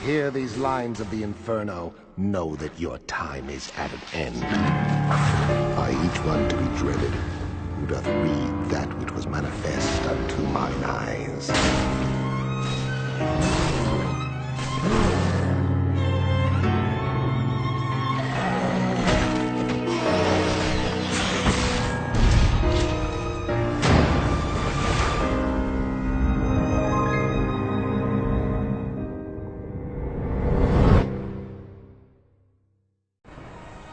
hear these lines of the Inferno, know that your time is at an end. By each one to be dreaded, who doth read that which was manifest unto mine eyes.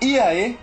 E aí,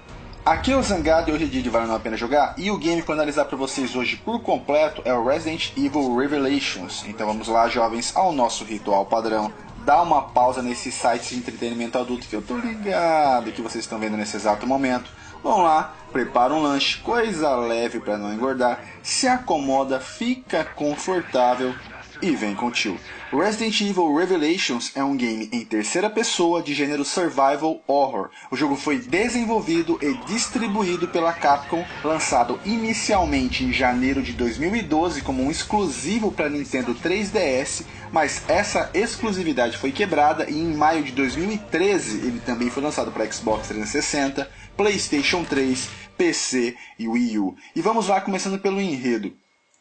aqui é o Zangado e hoje é dia de Vale a Pena Jogar, e o game que eu vou analisar para vocês hoje por completo é o Resident Evil Revelations. Então vamos lá, jovens, ao nosso ritual padrão. Dá uma pausa nesses sites de entretenimento adulto que eu tô ligado que vocês estão vendo nesse exato momento. Vão lá, prepara um lanche, coisa leve para não engordar, se acomoda, fica confortável e vem com o tio. Resident Evil Revelations é um game em terceira pessoa de gênero Survival Horror. O jogo foi desenvolvido e distribuído pela Capcom, lançado inicialmente em janeiro de 2012 como um exclusivo para Nintendo 3DS, mas essa exclusividade foi quebrada e em maio de 2013 ele também foi lançado para Xbox 360, PlayStation 3, PC e Wii U. E vamos lá, começando pelo enredo.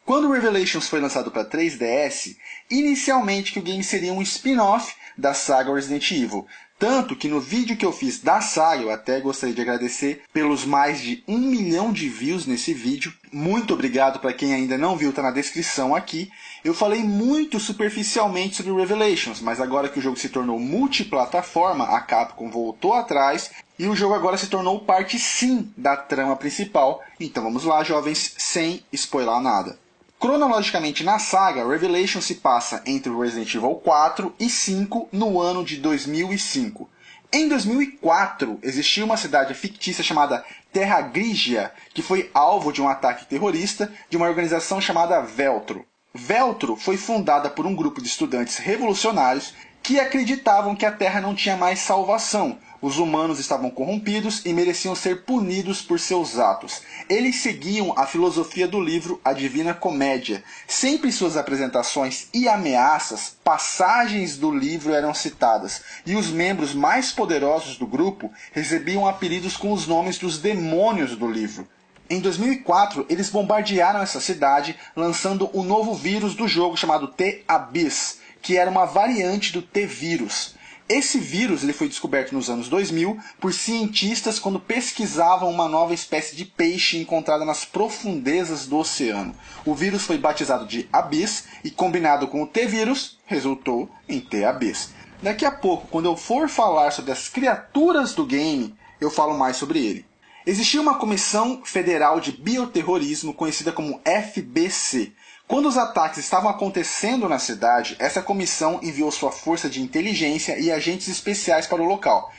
Quando o Revelations foi lançado para 3DS, inicialmente que o game seria um spin-off da saga Resident Evil. Tanto que no vídeo que eu fiz da saga, eu até gostaria de agradecer pelos mais de 1 milhão de views nesse vídeo. Muito obrigado para quem ainda não viu, tá na descrição aqui. Eu falei muito superficialmente sobre o Revelations, mas agora que o jogo se tornou multiplataforma, a Capcom voltou atrás e o jogo agora se tornou parte sim da trama principal. Então vamos lá, jovens, sem spoiler nada. Cronologicamente na saga, Revelations se passa entre o Resident Evil 4 e 5 no ano de 2005. Em 2004, existia uma cidade fictícia chamada Terra Grigia, que foi alvo de um ataque terrorista de uma organização chamada Veltro. Veltro foi fundada por um grupo de estudantes revolucionários que acreditavam que a Terra não tinha mais salvação. Os humanos estavam corrompidos e mereciam ser punidos por seus atos. Eles seguiam a filosofia do livro A Divina Comédia. Sempre em suas apresentações e ameaças, passagens do livro eram citadas, e os membros mais poderosos do grupo recebiam apelidos com os nomes dos demônios do livro. Em 2004, eles bombardearam essa cidade, lançando o novo vírus do jogo chamado T-Abyss, que era uma variante do T-Vírus. Esse vírus ele foi descoberto nos anos 2000 por cientistas quando pesquisavam uma nova espécie de peixe encontrada nas profundezas do oceano. O vírus foi batizado de Abyss e combinado com o T-Vírus resultou em T-Abyss. Daqui a pouco, quando eu for falar sobre as criaturas do game, eu falo mais sobre ele. Existia uma comissão federal de bioterrorismo conhecida como FBC. Quando os ataques estavam acontecendo na cidade, essa comissão enviou sua força de inteligência e agentes especiais para o local.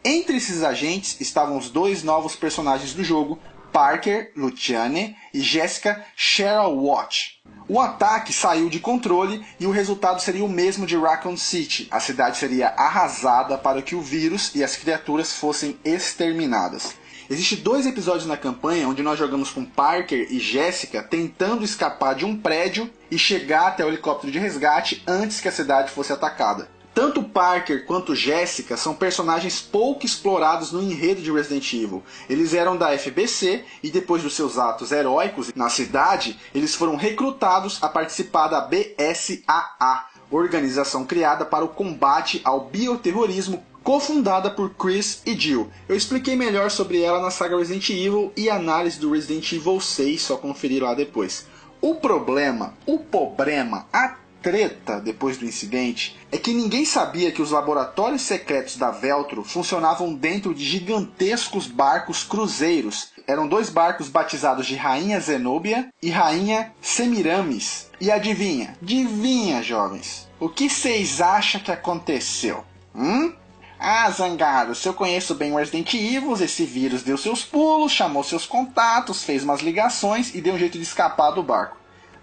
Entre esses agentes estavam os dois novos personagens do jogo, Parker Luciane e Jessica Cheryl Watch. O ataque saiu de controle e o resultado seria o mesmo de Raccoon City. A cidade seria arrasada para que o vírus e as criaturas fossem exterminadas. Existem 2 episódios na campanha onde nós jogamos com Parker e Jessica tentando escapar de um prédio e chegar até o helicóptero de resgate antes que a cidade fosse atacada. Tanto Parker quanto Jessica são personagens pouco explorados no enredo de Resident Evil. Eles eram da FBC e depois dos seus atos heróicos na cidade, eles foram recrutados a participar da BSAA, organização criada para o combate ao bioterrorismo, cofundada por Chris e Jill. Eu expliquei melhor sobre ela na saga Resident Evil e análise do Resident Evil 6, só conferir lá depois. O problema, a treta depois do incidente, é que ninguém sabia que os laboratórios secretos da Veltro funcionavam dentro de gigantescos barcos cruzeiros. Eram 2 barcos batizados de Rainha Zenobia e Rainha Semiramis. E adivinha, jovens, o que vocês acham que aconteceu? Ah, Zangado, se eu conheço bem o Resident Evil, esse vírus deu seus pulos, chamou seus contatos, fez umas ligações e deu um jeito de escapar do barco.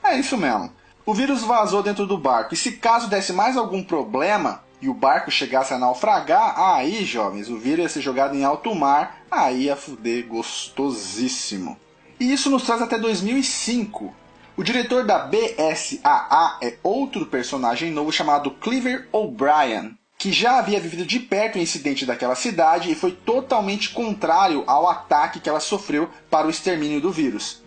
É isso mesmo. O vírus vazou dentro do barco e se caso desse mais algum problema e o barco chegasse a naufragar, aí, jovens, o vírus ia ser jogado em alto mar, aí ia fuder gostosíssimo. E isso nos traz até 2005. O diretor da BSAA é outro personagem novo chamado Cleaver O'Brien. que já havia vivido de perto o incidente daquela cidade e foi totalmente contrário ao ataque que ela sofreu para o extermínio do vírus.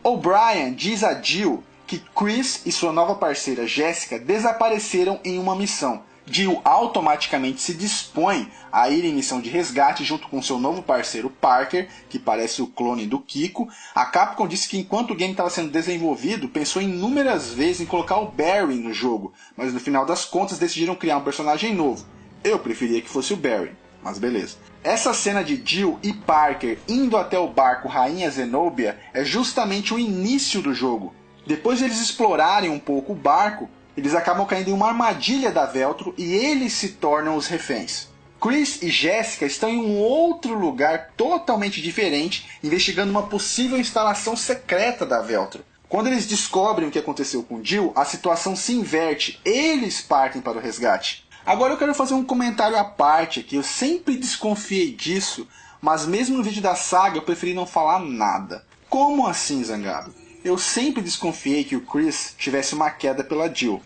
O'Brien diz a Jill que Chris e sua nova parceira Jessica desapareceram em uma missão. Jill automaticamente se dispõe a ir em missão de resgate junto com seu novo parceiro Parker, que parece o clone do Kiko. A Capcom disse que enquanto o game estava sendo desenvolvido, pensou inúmeras vezes em colocar o Barry no jogo, mas no final das contas decidiram criar um personagem novo. Eu preferia que fosse o Barry, mas beleza. Essa cena de Jill e Parker indo até o barco Rainha Zenobia é justamente o início do jogo. Depois de eles explorarem um pouco o barco, eles acabam caindo em uma armadilha da Veltro e eles se tornam os reféns. Chris e Jessica estão em um outro lugar totalmente diferente, investigando uma possível instalação secreta da Veltro. Quando eles descobrem o que aconteceu com Jill, a situação se inverte, eles partem para o resgate. Agora eu quero fazer um comentário à parte aqui, eu sempre desconfiei disso, mas mesmo no vídeo da saga eu preferi não falar nada. Como assim, Zangado? Eu sempre desconfiei que o Chris tivesse uma queda pela Jill.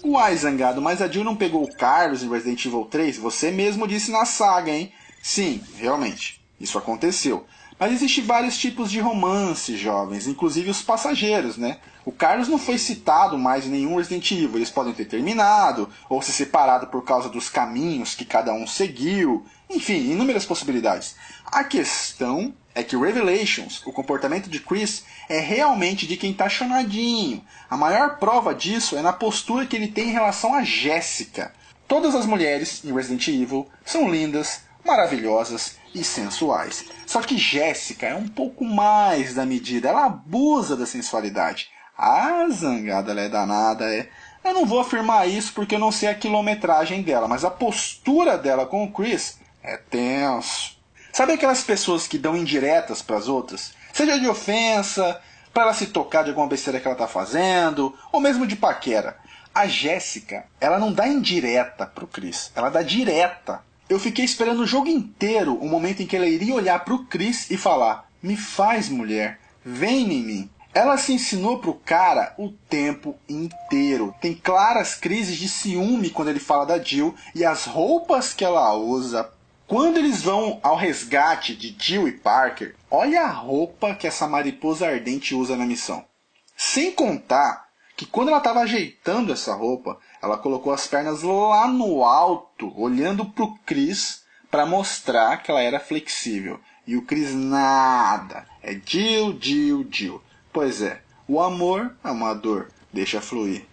Uai, Zangado, mas a Jill não pegou o Carlos em Resident Evil 3? Você mesmo disse na saga, hein? Sim, realmente, isso aconteceu. Mas existem vários tipos de romance, jovens, inclusive os passageiros, né? O Carlos não foi citado mais em nenhum Resident Evil. Eles podem ter terminado, ou se separado por causa dos caminhos que cada um seguiu. Enfim, inúmeras possibilidades. A questão é que Revelations, o comportamento de Chris, é realmente de quem tá chonadinho. A maior prova disso é na postura que ele tem em relação a Jessica. Todas as mulheres em Resident Evil são lindas, maravilhosas e sensuais. Só que Jessica é um pouco mais da medida, ela abusa da sensualidade. Ah, Zangada, ela é danada, é. Eu não vou afirmar isso porque eu não sei a quilometragem dela, mas a postura dela com o Chris é tenso. Sabe aquelas pessoas que dão indiretas para as outras? Seja de ofensa, para ela se tocar de alguma besteira que ela tá fazendo, ou mesmo de paquera. A Jessica, ela não dá indireta pro Chris, ela dá direta. Eu fiquei esperando o jogo inteiro o momento em que ela iria olhar pro Chris e falar: me faz, mulher, vem em mim. Ela se ensinou pro cara o tempo inteiro. Tem claras crises de ciúme quando ele fala da Jill e as roupas que ela usa. Quando eles vão ao resgate de Jill e Parker, olha a roupa que essa mariposa ardente usa na missão. Sem contar que quando ela estava ajeitando essa roupa, ela colocou as pernas lá no alto, olhando pro Chris para mostrar que ela era flexível. E o Chris nada. É Jill, Jill, Jill. Pois é, o amor é uma dor, deixa fluir.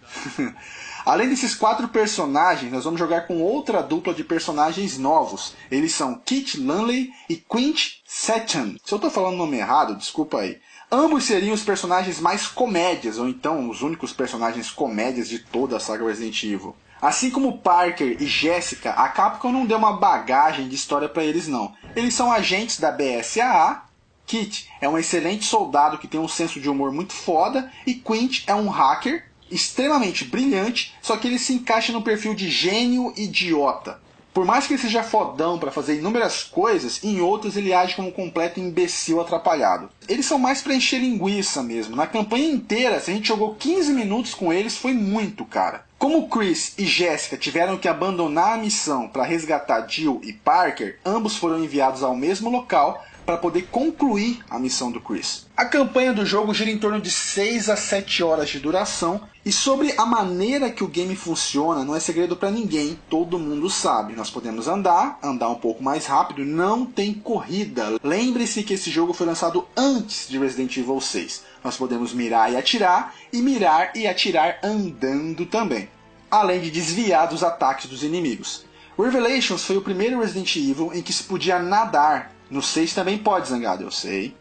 Além desses 4 personagens, nós vamos jogar com outra dupla de personagens novos. Eles são Kit Lanley e Quint Seton. Se eu estou falando o nome errado, desculpa aí. Ambos seriam os personagens mais comédias, ou então os únicos personagens comédias de toda a saga Resident Evil. Assim como Parker e Jessica, a Capcom não deu uma bagagem de história para eles não. Eles são agentes da BSAA. Kit é um excelente soldado que tem um senso de humor muito foda, e Quint é um hacker extremamente brilhante, só que ele se encaixa no perfil de gênio idiota. Por mais que ele seja fodão para fazer inúmeras coisas, em outras ele age como um completo imbecil atrapalhado. Eles são mais pra encher linguiça mesmo. Na campanha inteira, se a gente jogou 15 minutos com eles, foi muito, cara. Como Chris e Jessica tiveram que abandonar a missão para resgatar Jill e Parker, ambos foram enviados ao mesmo local para poder concluir a missão do Chris. A campanha do jogo gira em torno de 6 a 7 horas de duração, e sobre a maneira que o game funciona não é segredo para ninguém, todo mundo sabe. Nós podemos andar um pouco mais rápido, não tem corrida. Lembre-se que esse jogo foi lançado antes de Resident Evil 6. Nós podemos mirar e atirar andando também, além de desviar dos ataques dos inimigos. Revelations foi o primeiro Resident Evil em que se podia nadar. No 6 também pode, Zangado, eu sei.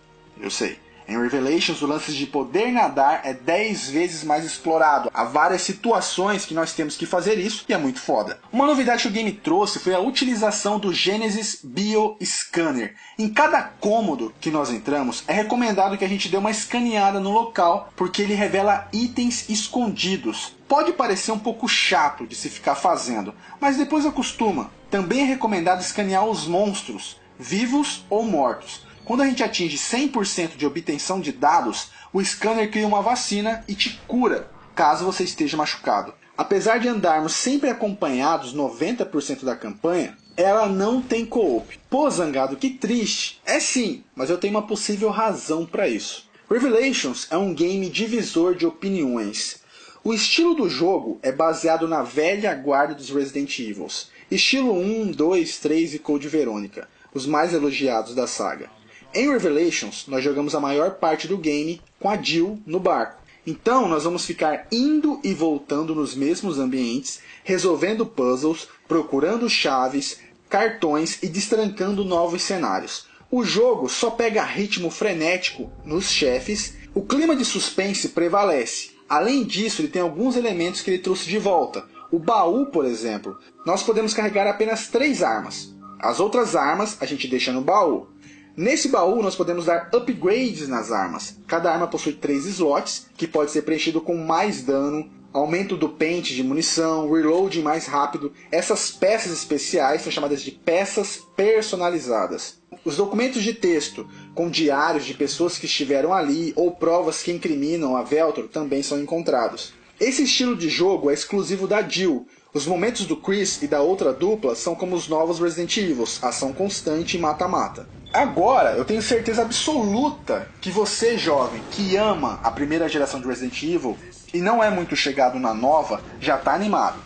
Em Revelations, o lance de poder nadar é 10 vezes mais explorado. Há várias situações que nós temos que fazer isso e é muito foda. Uma novidade que o game trouxe foi a utilização do Genesis Bioscanner. Em cada cômodo que nós entramos, é recomendado que a gente dê uma escaneada no local, porque ele revela itens escondidos. Pode parecer um pouco chato de se ficar fazendo, mas depois acostuma. Também é recomendado escanear os monstros, vivos ou mortos. Quando a gente atinge 100% de obtenção de dados, o scanner cria uma vacina e te cura. caso você esteja machucado. Apesar de andarmos sempre acompanhados 90% da campanha, ela não tem co-op. Pô, Zangado, que triste. É sim, mas eu tenho uma possível razão para isso. Revelations é um game divisor de opiniões. O estilo do jogo é baseado na velha guarda dos Resident Evils. Estilo 1, 2, 3 e Code Verônica, os mais elogiados da saga. Em Revelations, nós jogamos a maior parte do game com a Jill no barco. Então, nós vamos ficar indo e voltando nos mesmos ambientes, resolvendo puzzles, procurando chaves, cartões e destrancando novos cenários. O jogo só pega ritmo frenético nos chefes, o clima de suspense prevalece. Além disso, ele tem alguns elementos que ele trouxe de volta. O baú, por exemplo, nós podemos carregar apenas 3 armas. As outras armas a gente deixa no baú. Nesse baú nós podemos dar upgrades nas armas. Cada arma possui 3 slots, que pode ser preenchido com mais dano, aumento do pente de munição, reloading mais rápido. Essas peças especiais são chamadas de peças personalizadas. Os documentos de texto, com diários de pessoas que estiveram ali ou provas que incriminam a Veltor, também são encontrados. Esse estilo de jogo é exclusivo da Jill. Os momentos do Chris e da outra dupla são como os novos Resident Evil, ação constante e mata-mata. Agora, eu tenho certeza absoluta que você, jovem, que ama a primeira geração de Resident Evil e não é muito chegado na nova, já tá animado.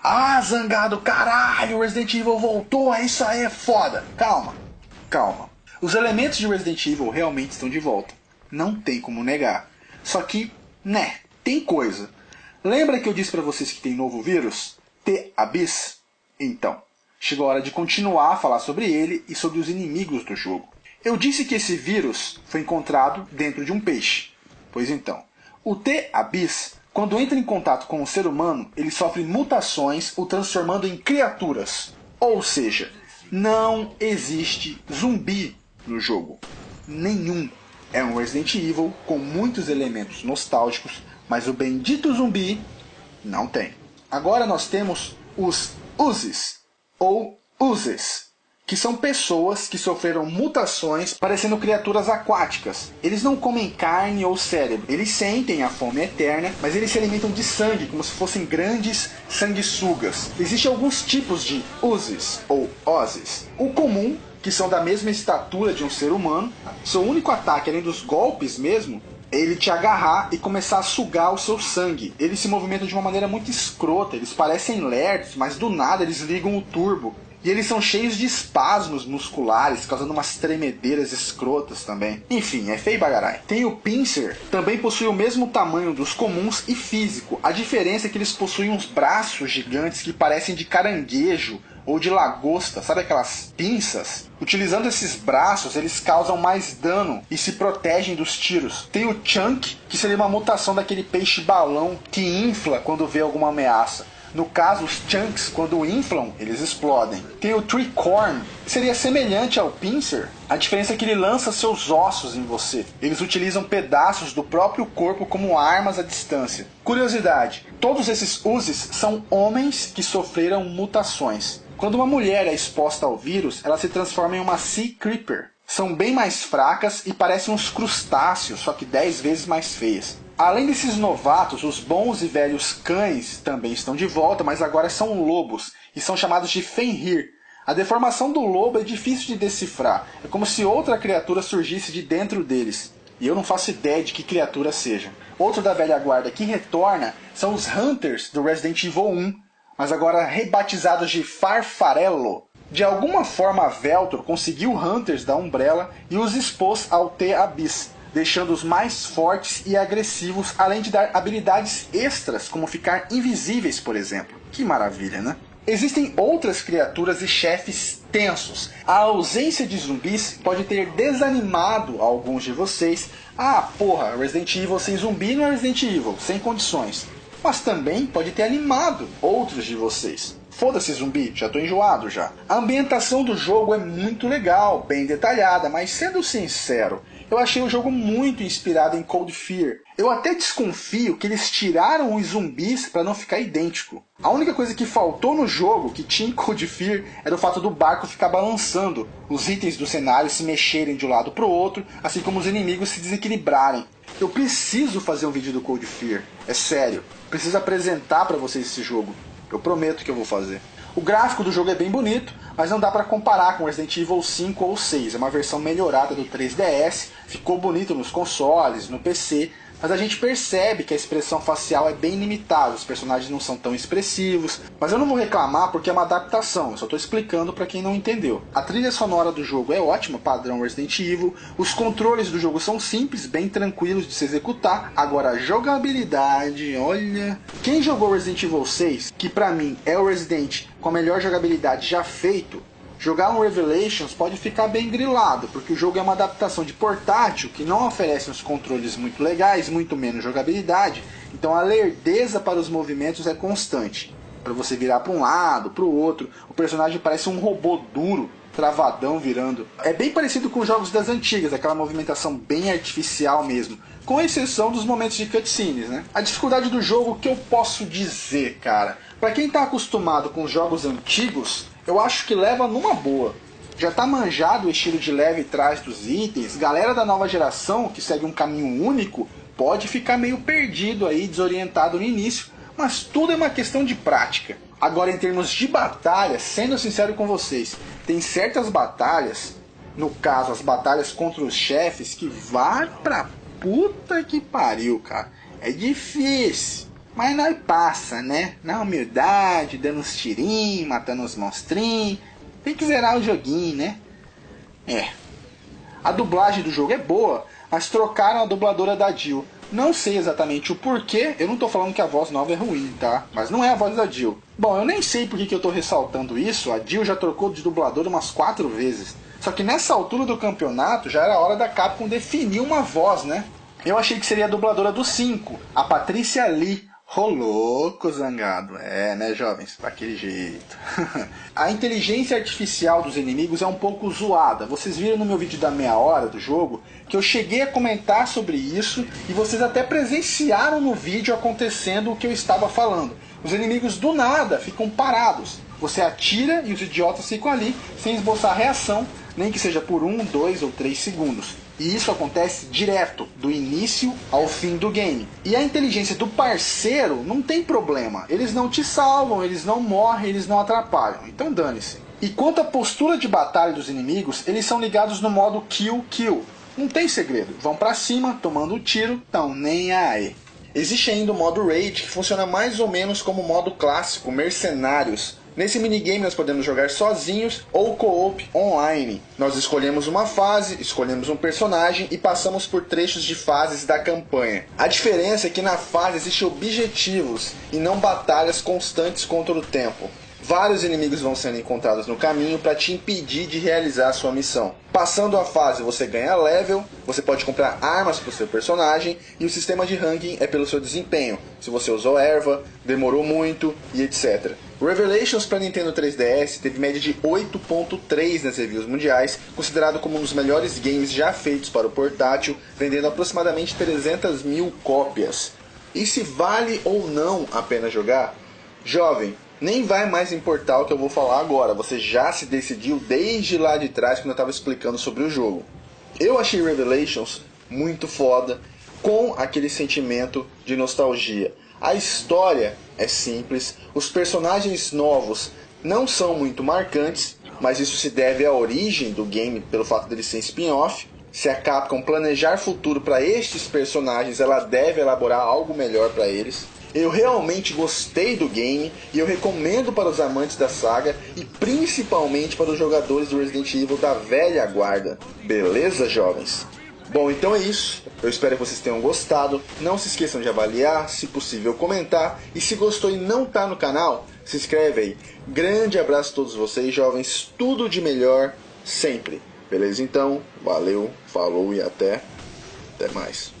Ah, Zangado, caralho, Resident Evil voltou, é isso aí, é foda. Calma, calma. Os elementos de Resident Evil realmente estão de volta. Não tem como negar. Só que, né, tem coisa. Lembra que eu disse pra vocês que tem novo vírus? T-Abyss? Então, chegou a hora de continuar a falar sobre ele e sobre os inimigos do jogo. Eu disse que esse vírus foi encontrado dentro de um peixe. Pois então, o T-Abyss, quando entra em contato com o ser humano, ele sofre mutações, o transformando em criaturas. Ou seja, não existe zumbi no jogo. Nenhum. É um Resident Evil com muitos elementos nostálgicos, mas o bendito zumbi não tem. Agora nós temos os Uzis, ou Uzes, que são pessoas que sofreram mutações parecendo criaturas aquáticas. Eles não comem carne ou cérebro, eles sentem a fome eterna, mas eles se alimentam de sangue, como se fossem grandes sanguessugas. Existem alguns tipos de Uzis, ou Ozis. O comum, que são da mesma estatura de um ser humano, seu único ataque, além dos golpes mesmo, ele te agarrar e começar a sugar o seu sangue. Eles se movimentam de uma maneira muito escrota, eles parecem lerdos, mas do nada eles ligam o turbo. E eles são cheios de espasmos musculares, causando umas tremedeiras escrotas também. Enfim, é feio bagarai. Tem o Pincer, também possui o mesmo tamanho dos comuns e físico. A diferença é que eles possuem uns braços gigantes que parecem de caranguejo ou de lagosta, sabe aquelas pinças? Utilizando esses braços, eles causam mais dano e se protegem dos tiros. Tem o Chunk, que seria uma mutação daquele peixe-balão que infla quando vê alguma ameaça. No caso, os Chunks, quando inflam, eles explodem. Tem o Tricorn, que seria semelhante ao Pincer. A diferença é que ele lança seus ossos em você. Eles utilizam pedaços do próprio corpo como armas à distância. Curiosidade, todos esses Uzis são homens que sofreram mutações. Quando uma mulher é exposta ao vírus, ela se transforma em uma Sea Creeper. São bem mais fracas e parecem uns crustáceos, só que 10 vezes mais feias. Além desses novatos, os bons e velhos cães também estão de volta, mas agora são lobos, e são chamados de Fenrir. A deformação do lobo é difícil de decifrar, é como se outra criatura surgisse de dentro deles, e eu não faço ideia de que criatura seja. Outro da velha guarda que retorna são os Hunters do Resident Evil 1, mas agora rebatizados de Farfarello. De alguma forma a Veltor conseguiu Hunters da Umbrella e os expôs ao T-Abyss, deixando-os mais fortes e agressivos, além de dar habilidades extras, como ficar invisíveis, por exemplo. Que maravilha, né? Existem outras criaturas e chefes tensos. A ausência de zumbis pode ter desanimado alguns de vocês. Ah, porra, Resident Evil sem zumbi não é Resident Evil, sem condições. Mas também pode ter animado outros de vocês. Foda-se zumbi, já tô enjoado já. A ambientação do jogo é muito legal, bem detalhada, mas sendo sincero, eu achei o jogo muito inspirado em Cold Fear. Eu até desconfio que eles tiraram os zumbis para não ficar idêntico. A única coisa que faltou no jogo, que tinha em Cold Fear, era o fato do barco ficar balançando, os itens do cenário se mexerem de um lado para o outro, assim como os inimigos se desequilibrarem. Eu preciso fazer um vídeo do Cold Fear, é sério. Preciso apresentar para vocês esse jogo. Eu prometo que eu vou fazer. O gráfico do jogo é bem bonito, mas não dá para comparar com Resident Evil 5 ou 6. É uma versão melhorada do 3DS, ficou bonito nos consoles, no PC, mas a gente percebe que a expressão facial é bem limitada, os personagens não são tão expressivos, mas eu não vou reclamar porque é uma adaptação, eu só estou explicando para quem não entendeu. A trilha sonora do jogo é ótima, padrão Resident Evil, os controles do jogo são simples, bem tranquilos de se executar, agora a jogabilidade, olha... Quem jogou Resident Evil 6, que pra mim é o Resident com a melhor jogabilidade já feito, jogar um Revelations pode ficar bem grilado, porque o jogo é uma adaptação de portátil que não oferece uns controles muito legais, muito menos jogabilidade, então a lerdeza para os movimentos é constante. Para você virar para um lado, para o outro, o personagem parece um robô duro, travadão virando. É bem parecido com os jogos das antigas, aquela movimentação bem artificial mesmo, com exceção dos momentos de cutscenes, né? A dificuldade do jogo, o que eu posso dizer, cara? Para quem está acostumado com os jogos antigos, eu acho que leva numa boa. Já tá manjado o estilo de leve trás dos itens, galera da nova geração, que segue um caminho único, pode ficar meio perdido aí, desorientado no início, mas tudo é uma questão de prática. Agora, em termos de batalha, sendo sincero com vocês, tem certas batalhas, no caso as batalhas contra os chefes, que vai pra puta que pariu, cara. É difícil. Mas nós passa, né? Na humildade, dando uns tirinhos, matando uns monstrinhos. Tem que zerar o joguinho, né? É. A dublagem do jogo é boa, mas trocaram a dubladora da Jill. Não sei exatamente o porquê, eu não tô falando que a voz nova é ruim, tá? Mas não é a voz da Jill. Bom, eu nem sei por que eu tô ressaltando isso, a Jill já trocou de dubladora umas 4 vezes. Só que nessa altura do campeonato já era hora da Capcom definir uma voz, né? Eu achei que seria a dubladora do 5, a Patrícia Lee. Ô louco, zangado. É, né, jovens? Daquele jeito. A inteligência artificial dos inimigos é um pouco zoada. Vocês viram no meu vídeo da meia hora do jogo que eu cheguei a comentar sobre isso e vocês até presenciaram no vídeo acontecendo o que eu estava falando. Os inimigos do nada ficam parados. Você atira e os idiotas ficam ali sem esboçar reação, nem que seja por 1, 2 ou 3 segundos. E isso acontece direto, do início ao fim do game. E a inteligência do parceiro não tem problema. Eles não te salvam, eles não morrem, eles não atrapalham. Então dane-se. E quanto à postura de batalha dos inimigos, eles são ligados no modo kill, kill. Não tem segredo. Vão pra cima, tomando o tiro, tão nem aí. Existe ainda o modo Raid, que funciona mais ou menos como o modo clássico, Mercenários. Nesse minigame nós podemos jogar sozinhos ou co-op online. Nós escolhemos uma fase, escolhemos um personagem e passamos por trechos de fases da campanha. A diferença é que na fase existem objetivos e não batalhas constantes contra o tempo. Vários inimigos vão sendo encontrados no caminho para te impedir de realizar a sua missão. Passando a fase você ganha level, você pode comprar armas para o seu personagem e o sistema de ranking é pelo seu desempenho, se você usou erva, demorou muito e etc. Revelations para Nintendo 3DS teve média de 8.3 nas reviews mundiais, considerado como um dos melhores games já feitos para o portátil, vendendo aproximadamente 300 mil cópias. E se vale ou não a pena jogar? Jovem, nem vai mais importar o que eu vou falar agora, você já se decidiu desde lá de trás quando eu estava explicando sobre o jogo. Eu achei Revelations muito foda, com aquele sentimento de nostalgia. A história é simples, os personagens novos não são muito marcantes, mas isso se deve à origem do game, pelo fato dele ser spin-off. Se a Capcom planejar futuro para estes personagens, ela deve elaborar algo melhor para eles. Eu realmente gostei do game e eu recomendo para os amantes da saga e principalmente para os jogadores do Resident Evil da velha guarda. Beleza, jovens? Bom, então é isso. Eu espero que vocês tenham gostado. Não se esqueçam de avaliar, se possível comentar. E se gostou e não está no canal, se inscreve aí. Grande abraço a todos vocês, jovens. Tudo de melhor sempre. Beleza? Então, valeu, falou e até mais.